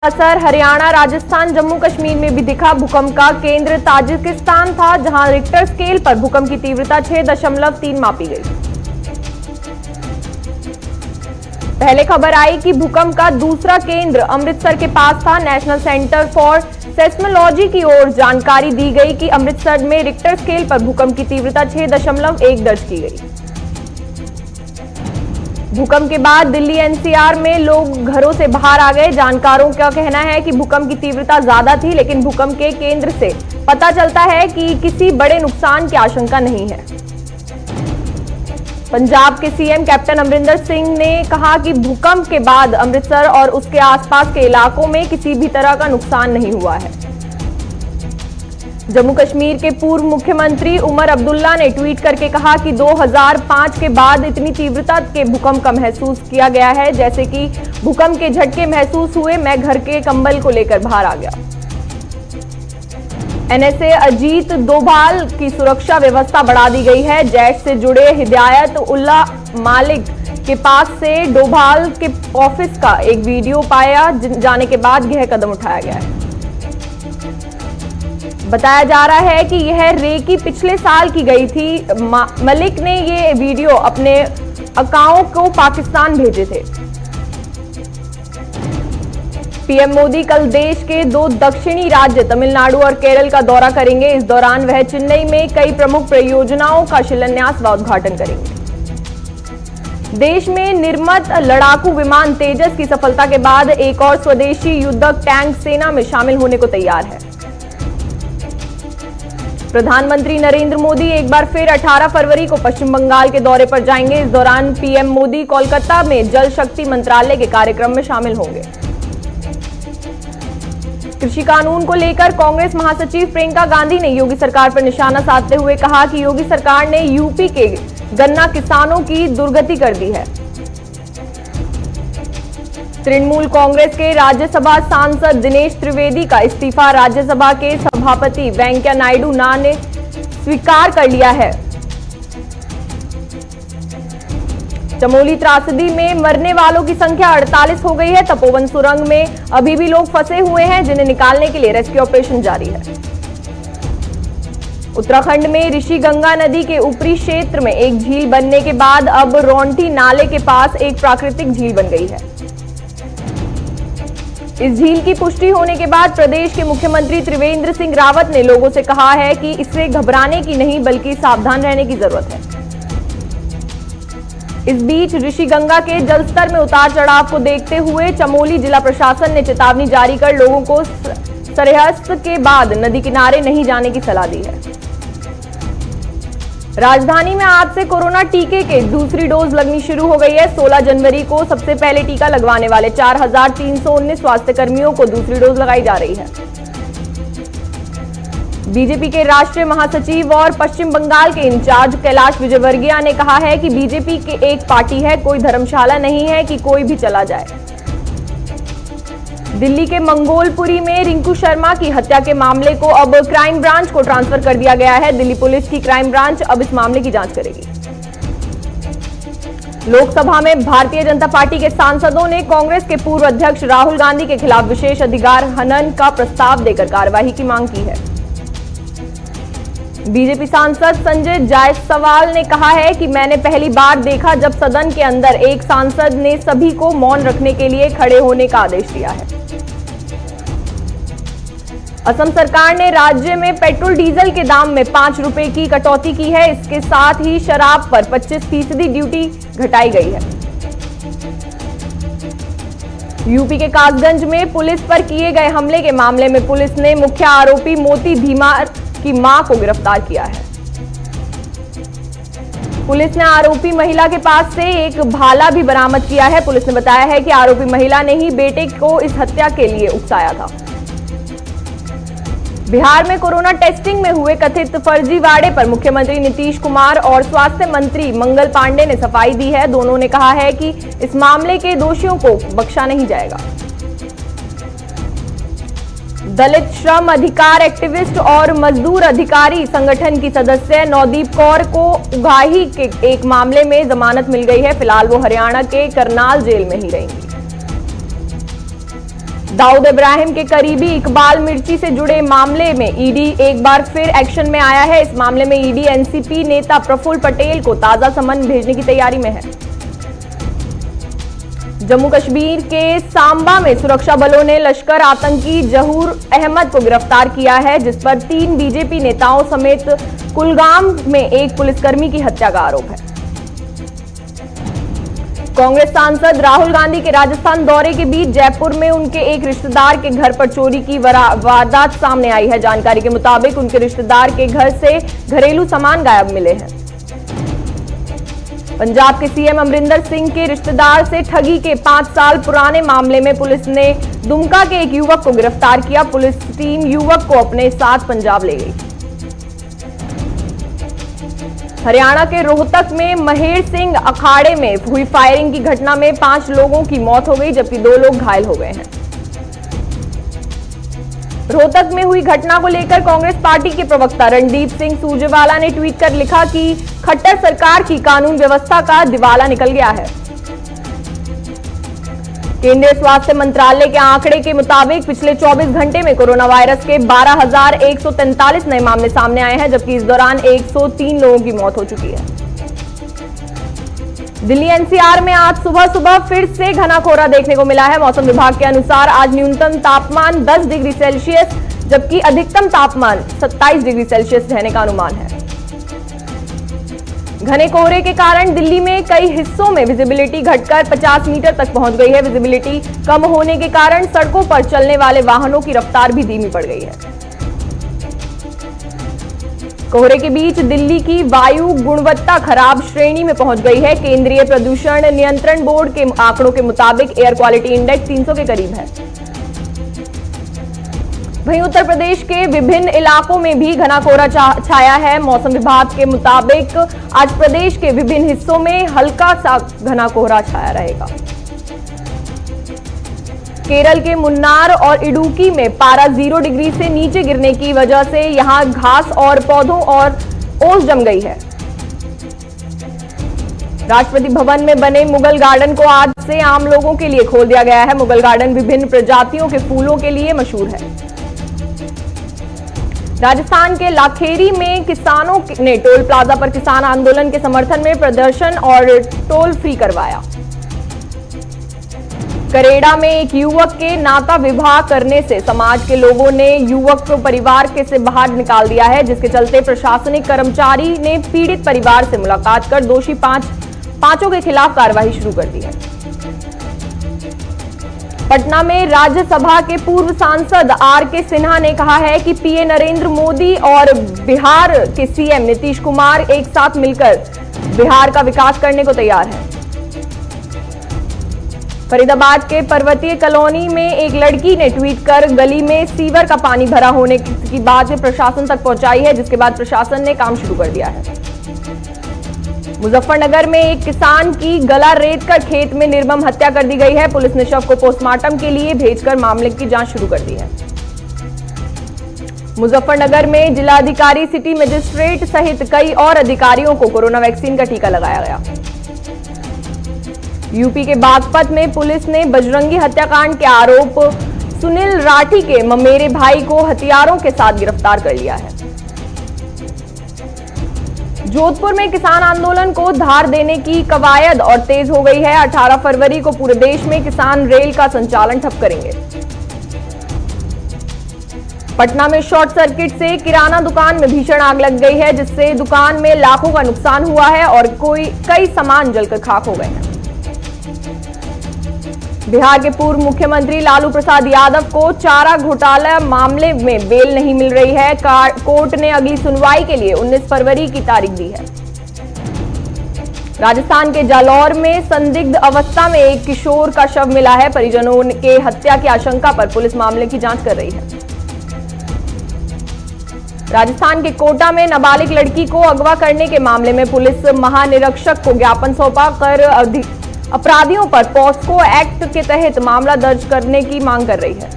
असर हरियाणा, राजस्थान, जम्मू कश्मीर में भी दिखा। भूकंप का केंद्र ताजिकिस्तान था, जहां रिक्टर स्केल पर भूकंप की तीव्रता 6.3 मापी गई। पहले खबर आई कि भूकंप का दूसरा केंद्र अमृतसर के पास था। नेशनल सेंटर फॉर सेस्मोलॉजी की ओर जानकारी दी गई कि अमृतसर में रिक्टर स्केल पर भूकंप की तीव्रता 6.1 दर्ज की गई। भूकंप के बाद दिल्ली एनसीआर में लोग घरों से बाहर आ गए। जानकारों का कहना है कि भूकंप की तीव्रता ज्यादा थी, लेकिन भूकंप के केंद्र से पता चलता है कि किसी बड़े नुकसान की आशंका नहीं है। पंजाब के सीएम कैप्टन अमरिंदर सिंह ने कहा कि भूकंप के बाद अमृतसर और उसके आसपास के इलाकों में किसी भी तरह का नुकसान नहीं हुआ है। जम्मू कश्मीर के पूर्व मुख्यमंत्री उमर अब्दुल्ला ने ट्वीट करके कहा कि 2005 के बाद इतनी तीव्रता के भूकंप का महसूस किया गया है जैसे कि भूकंप के झटके महसूस हुए। मैं घर के कंबल को लेकर बाहर आ गया। एनएसए अजीत डोभाल की सुरक्षा व्यवस्था बढ़ा दी गई है। जैश से जुड़े हिदायत उल्ला मालिक के पास से डोभाल के ऑफिस का एक वीडियो पाया जाने के बाद यह कदम उठाया गया है। बताया जा रहा है कि यह रेकी पिछले साल की गई थी। मलिक ने ये वीडियो अपने अकाउंट को पाकिस्तान भेजे थे। पीएम मोदी कल देश के 2 दक्षिणी राज्य तमिलनाडु और केरल का दौरा करेंगे। इस दौरान वह चेन्नई में कई प्रमुख परियोजनाओं का शिलान्यास व उद्घाटन करेंगे। देश में निर्मित लड़ाकू विमान तेजस की सफलता के बाद एक और स्वदेशी युद्धक टैंक सेना में शामिल होने को तैयार है। प्रधानमंत्री नरेंद्र मोदी एक बार फिर 18 फरवरी को पश्चिम बंगाल के दौरे पर जाएंगे। इस दौरान पीएम मोदी कोलकाता में जल शक्ति मंत्रालय के कार्यक्रम में शामिल होंगे। कृषि कानून को लेकर कांग्रेस महासचिव प्रियंका गांधी ने योगी सरकार पर निशाना साधते हुए कहा कि योगी सरकार ने यूपी के गन्ना किसानों की दुर्गति कर दी है। तृणमूल कांग्रेस के राज्यसभा सांसद दिनेश त्रिवेदी का इस्तीफा राज्यसभा के सभापति वेंकैया नायडू ने स्वीकार कर लिया है। चमोली त्रासदी में मरने वालों की संख्या 48 हो गई है। तपोवन सुरंग में अभी भी लोग फंसे हुए हैं, जिन्हें निकालने के लिए रेस्क्यू ऑपरेशन जारी है। उत्तराखंड में ऋषि गंगा नदी के ऊपरी क्षेत्र में एक झील बनने के बाद अब रौंटी नाले के पास एक प्राकृतिक झील बन गई है। इस झील की पुष्टि होने के बाद प्रदेश के मुख्यमंत्री त्रिवेंद्र सिंह रावत ने लोगों से कहा है कि इससे घबराने की नहीं बल्कि सावधान रहने की जरूरत है। इस बीच ऋषि गंगा के जलस्तर में उतार चढ़ाव को देखते हुए चमोली जिला प्रशासन ने चेतावनी जारी कर लोगों को सूर्यास्त के बाद नदी किनारे नहीं जाने की सलाह दी है। राजधानी में आज से कोरोना टीके के दूसरी डोज लगनी शुरू हो गई है। 16 जनवरी को सबसे पहले टीका लगवाने वाले 4,319 स्वास्थ्य कर्मियों को दूसरी डोज लगाई जा रही है। बीजेपी के राष्ट्रीय महासचिव और पश्चिम बंगाल के इंचार्ज कैलाश विजयवर्गीय ने कहा है कि बीजेपी के एक पार्टी है, कोई धर्मशाला नहीं है कि कोई भी चला जाए। दिल्ली के मंगोलपुरी में रिंकू शर्मा की हत्या के मामले को अब क्राइम ब्रांच को ट्रांसफर कर दिया गया है। दिल्ली पुलिस की क्राइम ब्रांच अब इस मामले की जांच करेगी। लोकसभा में भारतीय जनता पार्टी के सांसदों ने कांग्रेस के पूर्व अध्यक्ष राहुल गांधी के खिलाफ विशेष अधिकार हनन का प्रस्ताव देकर कार्रवाई की मांग की है। बीजेपी सांसद संजय जायसवाल ने कहा है कि मैंने पहली बार देखा जब सदन के अंदर एक सांसद ने सभी को मौन रखने के लिए खड़े होने का आदेश दिया है। असम सरकार ने राज्य में पेट्रोल डीजल के दाम में 5 रुपए की कटौती की है। इसके साथ ही शराब पर 25% ड्यूटी घटाई गई है। यूपी के कासगंज में पुलिस पर किए गए हमले के मामले में पुलिस ने मुख्य आरोपी मोती धीमार की मां को गिरफ्तार किया है। पुलिस ने आरोपी महिला के पास से एक भाला भी बरामद किया है। पुलिस ने बताया है कि आरोपी महिला ने ही बेटे को इस हत्या के लिए उकसाया था। बिहार में कोरोना टेस्टिंग में हुए कथित फर्जीवाड़े पर मुख्यमंत्री नीतीश कुमार और स्वास्थ्य मंत्री मंगल पांडे ने सफाई दी है। दोनों ने कहा है कि इस मामले के दोषियों को बख्शा नहीं जाएगा। दलित श्रम अधिकार एक्टिविस्ट और मजदूर अधिकारी संगठन की सदस्य नवदीप कौर को उगाही के एक मामले में जमानत मिल गई है। फिलहाल वो हरियाणा के करनाल जेल में ही रहेंगी। दाऊद इब्राहिम के करीबी इकबाल मिर्ची से जुड़े मामले में ईडी एक बार फिर एक्शन में आया है। इस मामले में ईडी एनसीपी नेता प्रफुल्ल पटेल को ताजा समन भेजने की तैयारी में है। जम्मू कश्मीर के सांबा में सुरक्षा बलों ने लश्कर आतंकी जहूर अहमद को गिरफ्तार किया है, जिस पर 3 बीजेपी नेताओं समेत कुलगाम में एक पुलिसकर्मी की हत्या का आरोप है। कांग्रेस सांसद राहुल गांधी के राजस्थान दौरे के बीच जयपुर में उनके एक रिश्तेदार के घर पर चोरी की वारदात सामने आई है। जानकारी के मुताबिक उनके रिश्तेदार के घर से घरेलू सामान गायब मिले हैं। पंजाब के सीएम अमरिंदर सिंह के रिश्तेदार से ठगी के 5 साल पुराने मामले में पुलिस ने दुमका के एक युवक को गिरफ्तार किया। पुलिस टीम युवक को अपने साथ पंजाब ले गई। हरियाणा के रोहतक में महेर सिंह अखाड़े में हुई फायरिंग की घटना में 5 लोगों की मौत हो गई, जबकि 2 लोग घायल हो गए हैं। रोहतक में हुई घटना को लेकर कांग्रेस पार्टी के प्रवक्ता रणदीप सिंह सुरजेवाला ने ट्वीट कर लिखा कि खट्टर सरकार की कानून व्यवस्था का दिवाला निकल गया है। केंद्रीय स्वास्थ्य मंत्रालय के आंकड़े के मुताबिक पिछले 24 घंटे में कोरोना वायरस के 12,143 नए मामले सामने आए हैं, जबकि इस दौरान 103 लोगों की मौत हो चुकी है। दिल्ली एनसीआर में आज सुबह फिर से घना कोहरा देखने को मिला है। मौसम विभाग के अनुसार आज न्यूनतम तापमान 10 डिग्री सेल्सियस जबकि अधिकतम तापमान 27 डिग्री सेल्सियस रहने का अनुमान है। घने कोहरे के कारण दिल्ली में कई हिस्सों में विजिबिलिटी घटकर 50 मीटर तक पहुंच गई है। विजिबिलिटी कम होने के कारण सड़कों पर चलने वाले वाहनों की रफ्तार भी धीमी पड़ गई है। कोहरे के बीच दिल्ली की वायु गुणवत्ता खराब श्रेणी में पहुंच गई है। केंद्रीय प्रदूषण नियंत्रण बोर्ड के आंकड़ों के मुताबिक एयर क्वालिटी इंडेक्स 300 के करीब है। वहीं उत्तर प्रदेश के विभिन्न इलाकों में भी घना कोहरा छाया है। मौसम विभाग के मुताबिक आज प्रदेश के विभिन्न हिस्सों में हल्का सा घना कोहरा छाया रहेगा। केरल के मुन्नार और इडुक्की में पारा 0 डिग्री से नीचे गिरने की वजह से यहां घास और पौधों और ओस जम गई है। राष्ट्रपति भवन में बने मुगल गार्डन को आज से आम लोगों के लिए खोल दिया गया है। मुगल गार्डन विभिन्न प्रजातियों के फूलों के लिए मशहूर है। राजस्थान के लाखेरी में किसानों ने टोल प्लाजा पर किसान आंदोलन के समर्थन में प्रदर्शन और टोल फ्री करवाया। करेड़ा में एक युवक के नाता विवाह करने से समाज के लोगों ने युवक को परिवार के से बाहर निकाल दिया है, जिसके चलते प्रशासनिक कर्मचारी ने पीड़ित परिवार से मुलाकात कर दोषी पांचों के खिलाफ कार्रवाई शुरू कर दी है। पटना में राज्यसभा के पूर्व सांसद आर.के. सिन्हा ने कहा है कि पीएम नरेंद्र मोदी और बिहार के सीएम नीतीश कुमार एक साथ मिलकर बिहार का विकास करने को तैयार हैं। फरीदाबाद के पर्वतीय कॉलोनी में एक लड़की ने ट्वीट कर गली में सीवर का पानी भरा होने की बात प्रशासन तक पहुंचाई है, जिसके बाद प्रशासन ने काम शुरू कर दिया है। मुजफ्फरनगर में एक किसान की गला रेत कर खेत में निर्मम हत्या कर दी गई है। पुलिस ने शव को पोस्टमार्टम के लिए भेजकर मामले की जांच शुरू कर दी है। मुजफ्फरनगर में जिलाधिकारी सिटी मजिस्ट्रेट सहित कई और अधिकारियों को कोरोना वैक्सीन का टीका लगाया गया। यूपी के बागपत में पुलिस ने बजरंगी हत्याकांड के आरोप सुनील राठी के ममेरे भाई को हथियारों के साथ गिरफ्तार कर लिया है। जोधपुर में किसान आंदोलन को धार देने की कवायद और तेज हो गई है। 18 फरवरी को पूरे देश में किसान रेल का संचालन ठप करेंगे। पटना में शॉर्ट सर्किट से किराना दुकान में भीषण आग लग गई है, जिससे दुकान में लाखों का नुकसान हुआ है और कई सामान जलकर खाक हो गए हैं। बिहार के पूर्व मुख्यमंत्री लालू प्रसाद यादव को चारा घोटाला मामले में बेल नहीं मिल रही है। कोर्ट ने अगली सुनवाई के लिए 19 फरवरी की तारीख दी है। राजस्थान के जालौर में संदिग्ध अवस्था में एक किशोर का शव मिला है। परिजनों के हत्या की आशंका पर पुलिस मामले की जांच कर रही है। राजस्थान के कोटा में नाबालिग लड़की को अगवा करने के मामले में पुलिस महानिरीक्षक को ज्ञापन सौंपा कर अपराधियों पर पॉस्को एक्ट के तहत मामला दर्ज करने की मांग कर रही है।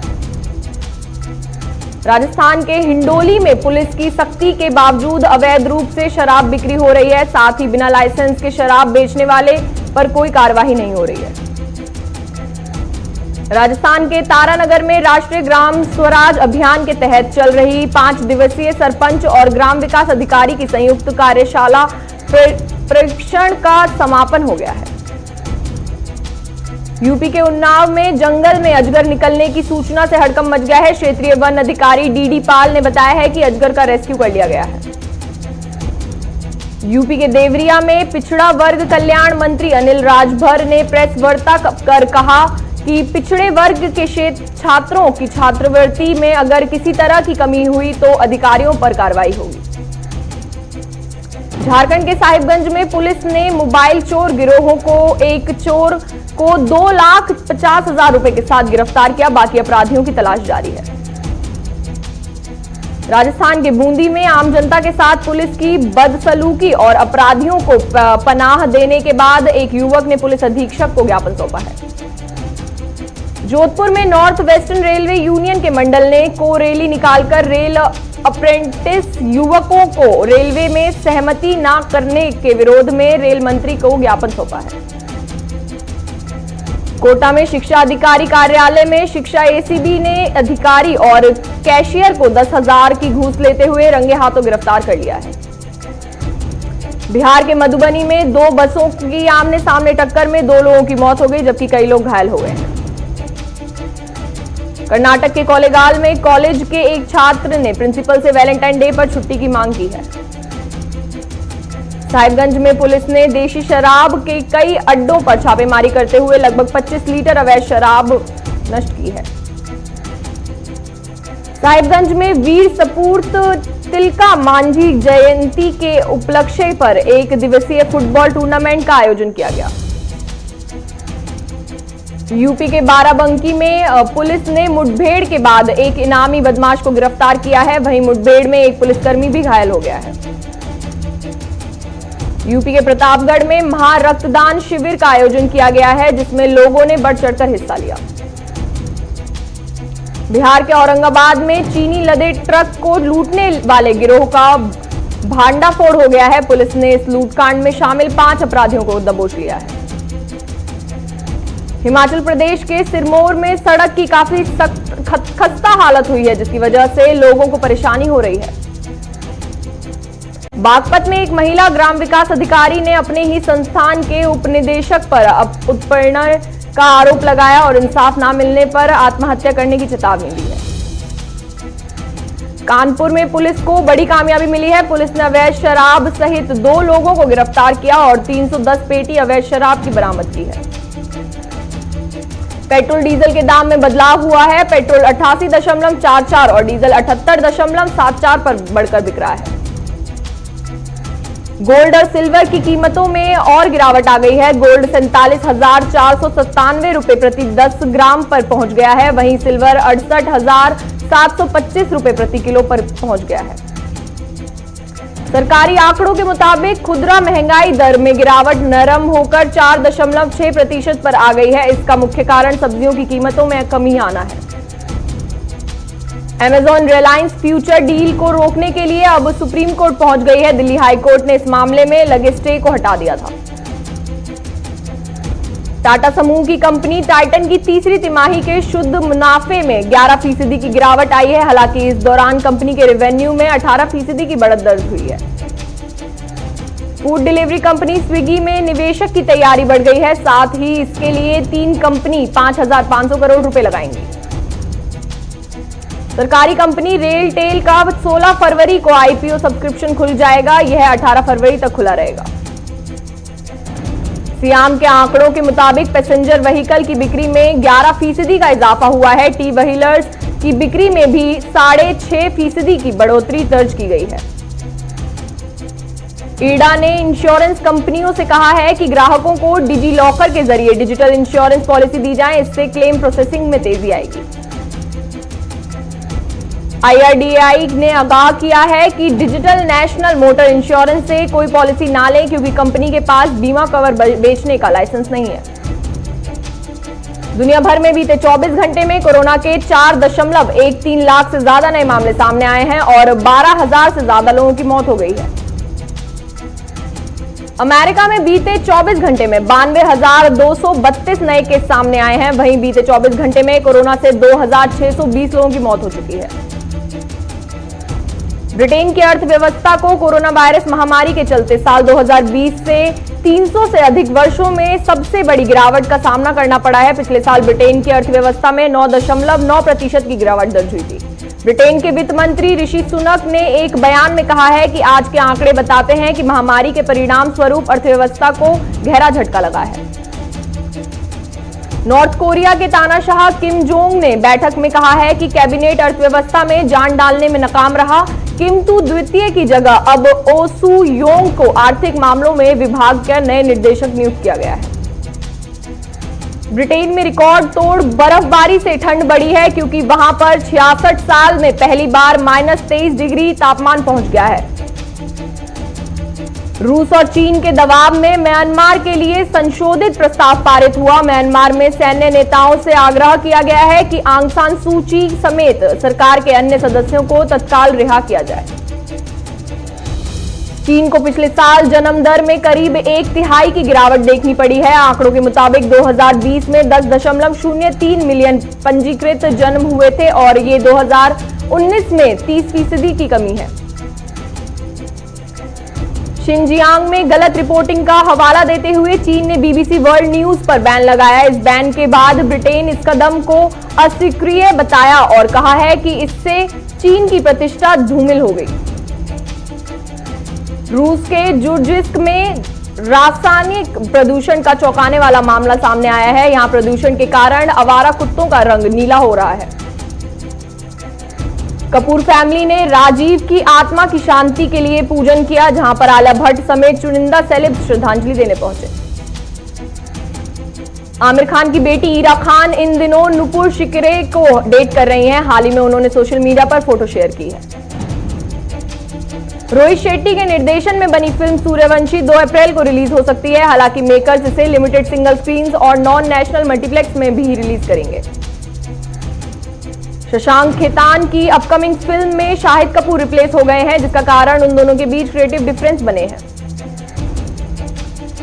राजस्थान के हिंडोली में पुलिस की सख्ती के बावजूद अवैध रूप से शराब बिक्री हो रही है। साथ ही बिना लाइसेंस के शराब बेचने वाले पर कोई कार्रवाई नहीं हो रही है। राजस्थान के तारानगर में राष्ट्रीय ग्राम स्वराज अभियान के तहत चल रही 5 दिवसीय सरपंच और ग्राम विकास अधिकारी की संयुक्त कार्यशाला प्रशिक्षण का समापन हो गया है। यूपी के उन्नाव में जंगल में अजगर निकलने की सूचना से हड़कंप मच गया है। क्षेत्रीय वन अधिकारी डीडी पाल ने बताया है कि अजगर का रेस्क्यू कर लिया गया है। यूपी के देवरिया में पिछड़ा वर्ग कल्याण मंत्री अनिल राजभर ने प्रेस वार्ता कर कहा कि पिछड़े वर्ग के छात्रों की छात्रवृत्ति में अगर किसी तरह की कमी हुई तो अधिकारियों पर कार्रवाई होगी। झारखंड के साहिबगंज में पुलिस ने मोबाइल चोर गिरोहों को एक चोर को 2,50,000 रुपए के साथ गिरफ्तार किया। बाकी अपराधियों की तलाश जारी है। राजस्थान के बूंदी में आम जनता के साथ पुलिस की बदसलूकी और अपराधियों को पनाह देने के बाद एक युवक ने पुलिस अधीक्षक को ज्ञापन सौंपा है। जोधपुर में नॉर्थ वेस्टर्न रेलवे यूनियन के मंडल ने को रैली निकालकर रेल अप्रेंटिस युवकों को रेलवे में सहमति न करने के विरोध में रेल मंत्री को ज्ञापन सौंपा है। कोटा में शिक्षा अधिकारी कार्यालय में शिक्षा एसीबी ने अधिकारी और कैशियर को 10,000 की घूस लेते हुए रंगे हाथों गिरफ्तार कर लिया है। बिहार के मधुबनी में 2 बसों की आमने सामने टक्कर में 2 लोगों की मौत हो गई, जबकि कई लोग घायल हो गए। कर्नाटक के कोलेगाल में कॉलेज के एक छात्र ने प्रिंसिपल से वैलेंटाइन डे पर छुट्टी की मांग की है। साहिबगंज में पुलिस ने देशी शराब के कई अड्डों पर छापेमारी करते हुए लगभग 25 लीटर अवैध शराब नष्ट की है। साहिबगंज में वीर सपूत तिलका मांझी जयंती के उपलक्ष्य पर 1 दिवसीय फुटबॉल टूर्नामेंट का आयोजन किया गया। यूपी के बाराबंकी में पुलिस ने मुठभेड़ के बाद एक इनामी बदमाश को गिरफ्तार किया है। वहीं मुठभेड़ में एक पुलिसकर्मी भी घायल हो गया है। यूपी के प्रतापगढ़ में महा रक्तदान शिविर का आयोजन किया गया है, जिसमें लोगों ने बढ़ चढ़कर हिस्सा लिया। बिहार के औरंगाबाद में चीनी लदे ट्रक को लूटने वाले गिरोह का भांडाफोड़ हो गया है। पुलिस ने इस लूटकांड में शामिल 5 अपराधियों को दबोच लिया है। हिमाचल प्रदेश के सिरमौर में सड़क की काफी खस्ता हालत हुई है, जिसकी वजह से लोगों को परेशानी हो रही है। बागपत में एक महिला ग्राम विकास अधिकारी ने अपने ही संस्थान के उपनिदेशक पर उत्पीड़न का आरोप लगाया और इंसाफ न मिलने पर आत्महत्या करने की चेतावनी दी है। कानपुर में पुलिस को बड़ी कामयाबी मिली है। पुलिस ने अवैध शराब सहित 2 लोगों को गिरफ्तार किया और 310 पेटी अवैध शराब की बरामद की है। पेट्रोल डीजल के दाम में बदलाव हुआ है। पेट्रोल 88.44 और डीजल 78.74 पर बढ़कर बिक रहा है। गोल्ड और सिल्वर की कीमतों में और गिरावट आ गई है। गोल्ड 47,497 रुपए प्रति 10 ग्राम पर पहुंच गया है। वहीं सिल्वर 68,725 रुपए प्रति किलो पर पहुंच गया है। सरकारी आंकड़ों के मुताबिक खुदरा महंगाई दर में गिरावट नरम होकर 4.6% पर आ गई है। इसका मुख्य कारण सब्जियों की कीमतों में कमी आना है। अमेजॉन रिलायंस फ्यूचर डील को रोकने के लिए अब सुप्रीम कोर्ट पहुंच गई है। दिल्ली हाई कोर्ट ने इस मामले में लगे स्टे को हटा दिया था। टाटा समूह की कंपनी टाइटन की तीसरी तिमाही के शुद्ध मुनाफे में 11% की गिरावट आई है। हालांकि इस दौरान कंपनी के रेवेन्यू में 18% की बढ़त दर्ज हुई है। फूड डिलीवरी कंपनी स्विगी में निवेशक की तैयारी बढ़ गई है। साथ ही इसके लिए 3 कंपनी 5,500 करोड़ रुपए लगाएंगी। सरकारी कंपनी रेलटेल का 16 फरवरी को आईपीओ सब्सक्रिप्शन खुल जाएगा। यह 18 फरवरी तक खुला रहेगा। सियाम के आंकड़ों के मुताबिक पैसेंजर व्हीकल की बिक्री में 11% का इजाफा हुआ है। टी व्हीलर्स की बिक्री में भी 6.5% की बढ़ोतरी दर्ज की गई है। ईडा ने इंश्योरेंस कंपनियों से कहा है कि ग्राहकों को डिजी लॉकर के जरिए डिजिटल इंश्योरेंस पॉलिसी दी जाए। इससे क्लेम प्रोसेसिंग में तेजी आएगी। आईआरडीएआई ने आगाह किया है कि डिजिटल नेशनल मोटर इंश्योरेंस से कोई पॉलिसी ना लें, क्योंकि कंपनी के पास बीमा कवर बेचने का लाइसेंस नहीं है। दुनिया भर में बीते 24 घंटे में कोरोना के 4.13 लाख से ज्यादा नए मामले सामने आए हैं और 12,000 से ज्यादा लोगों की मौत हो गई है। अमेरिका में बीते 24 घंटे में 92,232 नए केस सामने आए हैं। वहीं बीते 24 घंटे में कोरोना से 2,620 लोगों की मौत हो चुकी है। ब्रिटेन की अर्थव्यवस्था को कोरोना वायरस महामारी के चलते साल 2020 से 300 से अधिक वर्षों में सबसे बड़ी गिरावट का सामना करना पड़ा है। पिछले साल ब्रिटेन की अर्थव्यवस्था में 9.9% की गिरावट दर्ज हुई थी। ब्रिटेन के वित्त मंत्री ऋषि सुनक ने एक बयान में कहा है कि आज के आंकड़े बताते हैं कि महामारी के परिणाम स्वरूप अर्थव्यवस्था को गहरा झटका लगा है। नॉर्थ कोरिया के तानाशाह किम जोंग ने बैठक में कहा है कि कैबिनेट अर्थव्यवस्था में जान डालने में नाकाम रहा। किम तू द्वितीय की जगह अब ओ सू योंग को आर्थिक मामलों में विभाग का नए निर्देशक नियुक्त किया गया है। ब्रिटेन में रिकॉर्ड तोड़ बर्फबारी से ठंड बढ़ी है, क्योंकि वहां पर 66 साल में पहली बार -23 डिग्री तापमान पहुंच गया है। रूस और चीन के दबाव में म्यांमार के लिए संशोधित प्रस्ताव पारित हुआ। म्यांमार में सैन्य नेताओं से आग्रह किया गया है कि आंग सान सू की समेत सरकार के अन्य सदस्यों को तत्काल रिहा किया जाए। चीन को पिछले साल जन्म दर में करीब 1/3 की गिरावट देखनी पड़ी है। आंकड़ों के मुताबिक 2020 में 10.03 मिलियन पंजीकृत जन्म हुए थे और ये 2019 में 30% की कमी है। शिनजियांग में गलत रिपोर्टिंग का हवाला देते हुए चीन ने बीबीसी वर्ल्ड न्यूज पर बैन लगाया। इस बैन के बाद ब्रिटेन इस कदम को अस्वीकार्य बताया और कहा है कि इससे चीन की प्रतिष्ठा धूमिल हो गई। रूस के जुर्जिस्क में रासायनिक प्रदूषण का चौंकाने वाला मामला सामने आया है। यहां प्रदूषण के कारण आवारा कुत्तों का रंग नीला हो रहा है। कपूर फैमिली ने राजीव की आत्मा की शांति के लिए पूजन किया, जहां पर आलिया भट्ट समेत चुनिंदा सेलेब्स श्रद्धांजलि देने पहुंचे। आमिर खान की बेटी इरा खान इन दिनों नुपुर शिकरे को डेट कर रही हैं। हाल ही में उन्होंने सोशल मीडिया पर फोटो शेयर की है। रोहित शेट्टी के निर्देशन में बनी फिल्म सूर्यवंशी 2 अप्रैल को रिलीज हो सकती है। हालांकि मेकर्स इसे लिमिटेड सिंगल स्क्रीन्स और नॉन नेशनल मल्टीप्लेक्स में भी रिलीज करेंगे। शशांक खेतान की अपकमिंग फिल्म में शाहिद कपूर रिप्लेस हो गए हैं, जिसका कारण उन दोनों के बीच क्रिएटिव डिफरेंस बने हैं।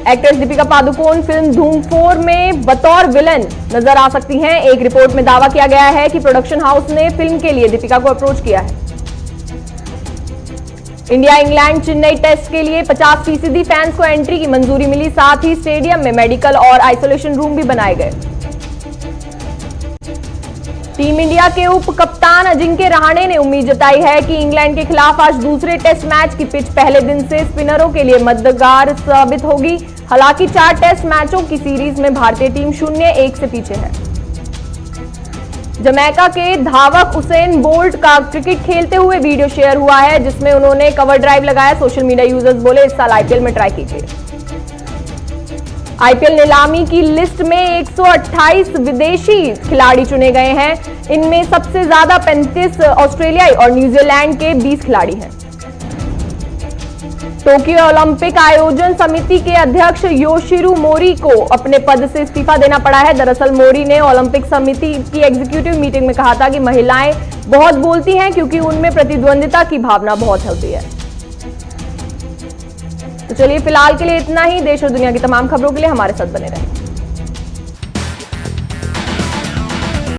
एक्ट्रेस दीपिका पादुकोण फिल्म धूम 4 में बतौर विलन नजर आ सकती हैं। एक रिपोर्ट में दावा किया गया है कि प्रोडक्शन हाउस ने फिल्म के लिए दीपिका को अप्रोच किया है। इंडिया इंग्लैंड चेन्नई टेस्ट के लिए 50% फैंस को एंट्री की मंजूरी मिली। साथ ही स्टेडियम में मेडिकल और आइसोलेशन रूम भी बनाए गए। टीम इंडिया के उप कप्तान अजिंक्य रहाणे ने उम्मीद जताई है कि इंग्लैंड के खिलाफ आज दूसरे टेस्ट मैच की पिच पहले दिन से स्पिनरों के लिए मददगार साबित होगी। हालांकि 4 टेस्ट मैचों की सीरीज में भारतीय टीम 0-1 से पीछे है। जमैका के धावक उसेन बोल्ट का क्रिकेट खेलते हुए वीडियो शेयर हुआ है, जिसमें उन्होंने कवर ड्राइव लगाया। सोशल मीडिया यूजर्स बोले, इस साल आईपीएल में ट्राई कीजिए। आईपीएल नीलामी की लिस्ट में 128 विदेशी खिलाड़ी चुने गए हैं। इनमें सबसे ज्यादा 35 ऑस्ट्रेलियाई और न्यूजीलैंड के 20 खिलाड़ी हैं। टोक्यो ओलंपिक आयोजन समिति के अध्यक्ष योशिरो मोरी को अपने पद से इस्तीफा देना पड़ा है। दरअसल मोरी ने ओलंपिक समिति की एग्जीक्यूटिव मीटिंग में कहा था कि महिलाएं बहुत बोलती हैं, क्योंकि उनमें प्रतिद्वंदिता की भावना बहुत होती है। तो चलिए फिलहाल के लिए इतना ही। देश और दुनिया की तमाम खबरों के लिए हमारे साथ बने रहें।